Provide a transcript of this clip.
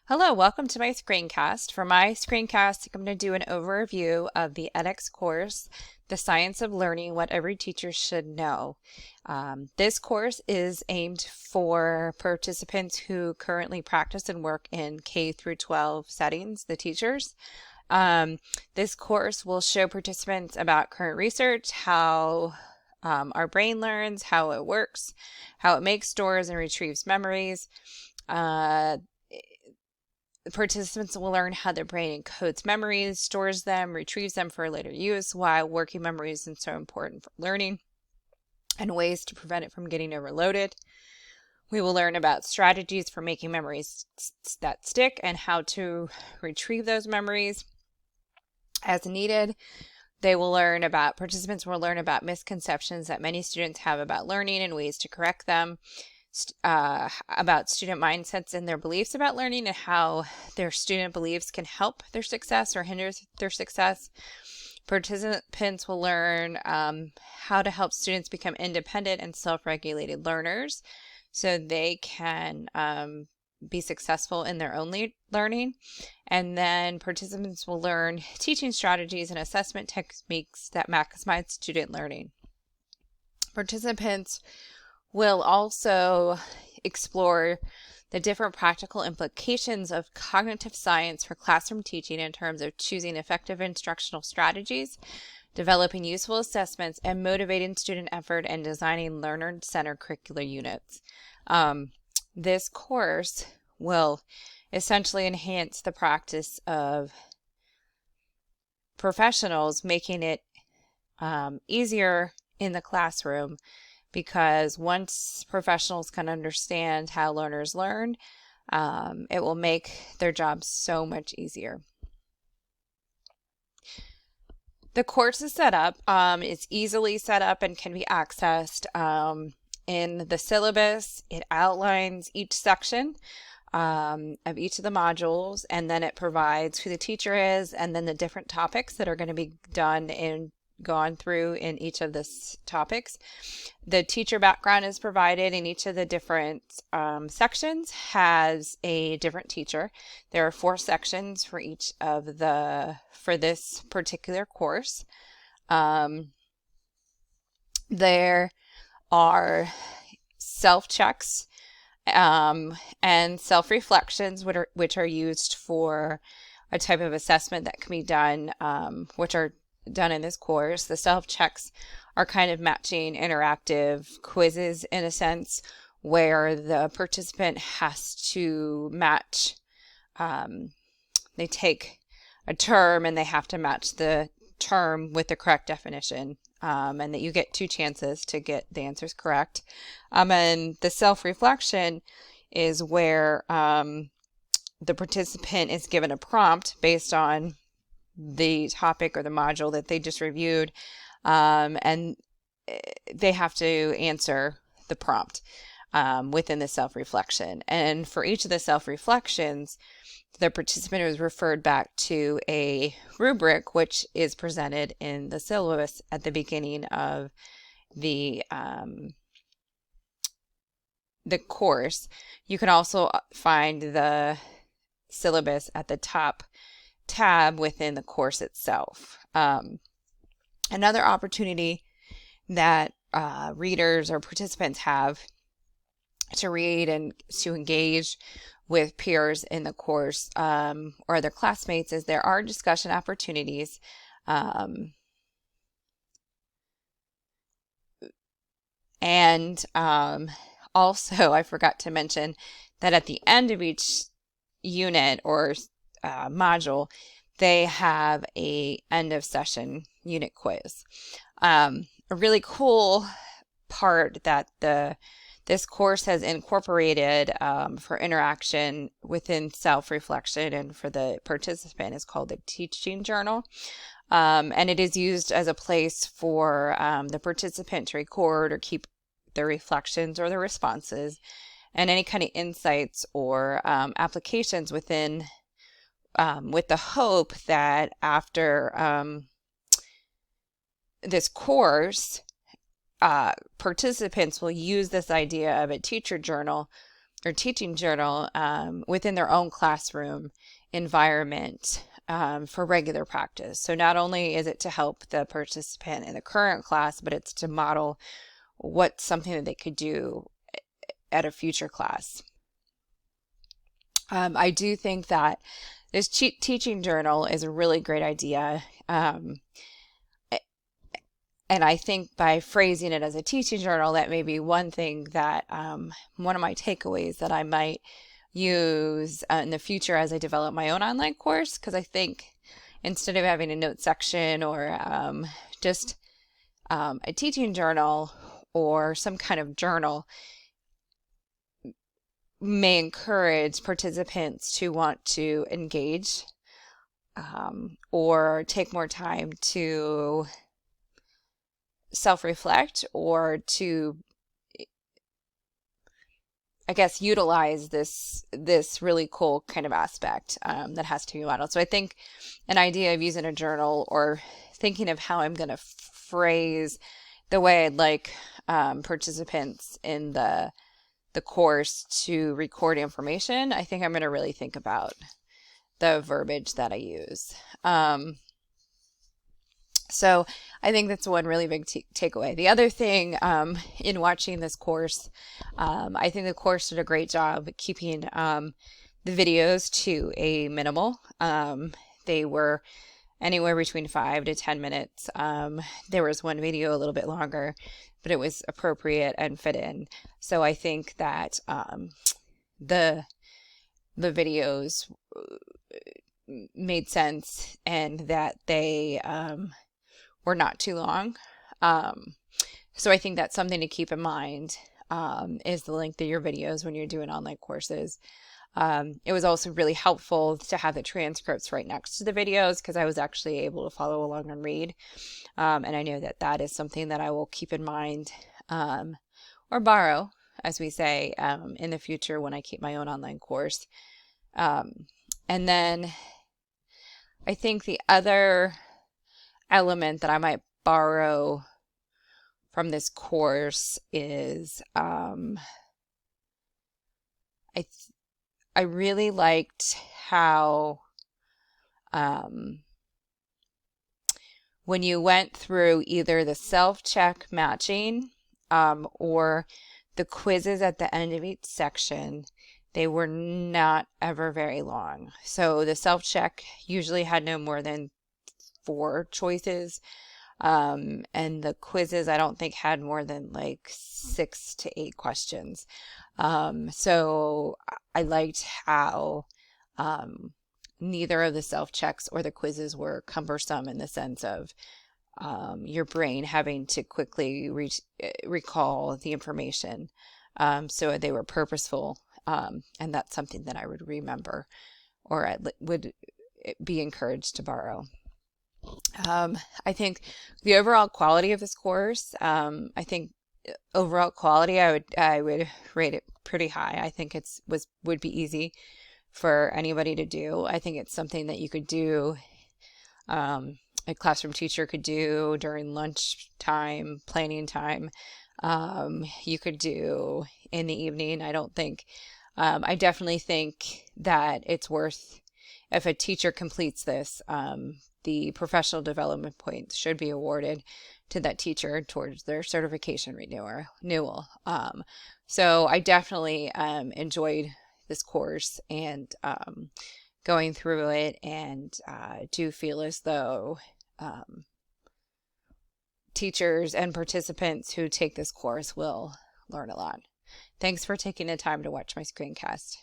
Hello, welcome to my screencast. For my screencast, I'm going to do an overview of the edX course, The Science of Learning, What Every Teacher Should Know. This course is aimed for participants who currently practice and work in K through 12 settings, the teachers. This course will show participants about current research, how our brain learns, how it works, how it makes, stores, and retrieves memories. Participants will learn how their brain encodes memories, stores them, retrieves them for later use, why working memory is so important for learning, and ways to prevent it from getting overloaded. We will learn about strategies for making memories that stick and how to retrieve those memories as needed. Participants will learn about misconceptions that many students have about learning and ways to correct them. About student mindsets and their beliefs about learning and how their student beliefs can help their success or hinder their success. Participants will learn how to help students become independent and self-regulated learners so they can be successful in their own learning. And then participants will learn teaching strategies and assessment techniques that maximize student learning. Participants will also explore the different practical implications of cognitive science for classroom teaching in terms of choosing effective instructional strategies, developing useful assessments, and motivating student effort and designing learner-centered curricular units. This course will essentially enhance the practice of professionals, making it easier in the classroom, because once professionals can understand how learners learn, it will make their jobs so much easier. The course is set up. It's easily set up and can be accessed. In the syllabus, it outlines each section of each of the modules, and then it provides who the teacher is and then the different topics that are going to be gone through in each of the topics. The teacher background is provided in each of the different sections, has a different teacher. There are 4 sections for for this particular course. There are self-checks and self-reflections, which are used for a type of assessment that can be done, which are done in this course. The self-checks are kind of matching interactive quizzes in a sense, where the participant has to match, they take a term and they have to match the term with the correct definition, and that you get 2 chances to get the answers correct. And the self-reflection is where the participant is given a prompt based on the topic or the module that they just reviewed, and they have to answer the prompt within the self-reflection. And for each of the self-reflections, the participant is referred back to a rubric, which is presented in the syllabus at the beginning of the course. You can also find the syllabus at the top tab within the course itself. Another opportunity that readers or participants have to read and to engage with peers in the course or their classmates is there are discussion opportunities. And also, I forgot to mention that at the end of each unit or module, they have a end of session unit quiz. A really cool part that this course has incorporated for interaction within self-reflection and for the participant is called the teaching journal. And it is used as a place for the participant to record or keep their reflections or their responses and any kind of insights or applications within, with the hope that after this course, participants will use this idea of a teacher journal or teaching journal within their own classroom environment for regular practice. So not only is it to help the participant in the current class, but it's to model what's something that they could do at a future class. I do think that this teaching journal is a really great idea. And I think by phrasing it as a teaching journal, that may be one thing that one of my takeaways that I might use in the future as I develop my own online course. Because I think instead of having a note section or just a teaching journal or some kind of journal may encourage participants to want to engage or take more time to self-reflect or to, I guess, utilize this really cool kind of aspect that has to be modeled. So I think an idea of using a journal or thinking of how I'm going to phrase the way I'd like participants in the course to record information, I think I'm going to really think about the verbiage that I use. So I think that's one really big takeaway. The other thing in watching this course, I think the course did a great job keeping the videos to a minimal. They were anywhere between 5 to 10 minutes. There was one video a little bit longer, but it was appropriate and fit in. So I think that the videos made sense and that they were not too long. So I think that's something to keep in mind is the length of your videos when you're doing online courses. It was also really helpful to have the transcripts right next to the videos because I was actually able to follow along and read. And I know that that is something that I will keep in mind or borrow, as we say, in the future when I keep my own online course. And then I think the other element that I might borrow from this course is I really liked how when you went through either the self-check matching or the quizzes at the end of each section, they were not ever very long. So the self-check usually had no more than 4 choices. And the quizzes, I don't think had more than like 6 to 8 questions. So I liked how neither of the self-checks or the quizzes were cumbersome in the sense of your brain having to quickly recall the information. So they were purposeful, and that's something that I would remember or I would be encouraged to borrow. I think the overall quality of this course, I think overall quality, I would rate it pretty high. I think would be easy for anybody to do. I think it's something that you could do, a classroom teacher could do during lunch time, planning time. You could do in the evening. I definitely think that it's worth, if a teacher completes this, the professional development points should be awarded to that teacher towards their certification renewal. So I definitely enjoyed this course and going through it, and do feel as though teachers and participants who take this course will learn a lot. Thanks for taking the time to watch my screencast.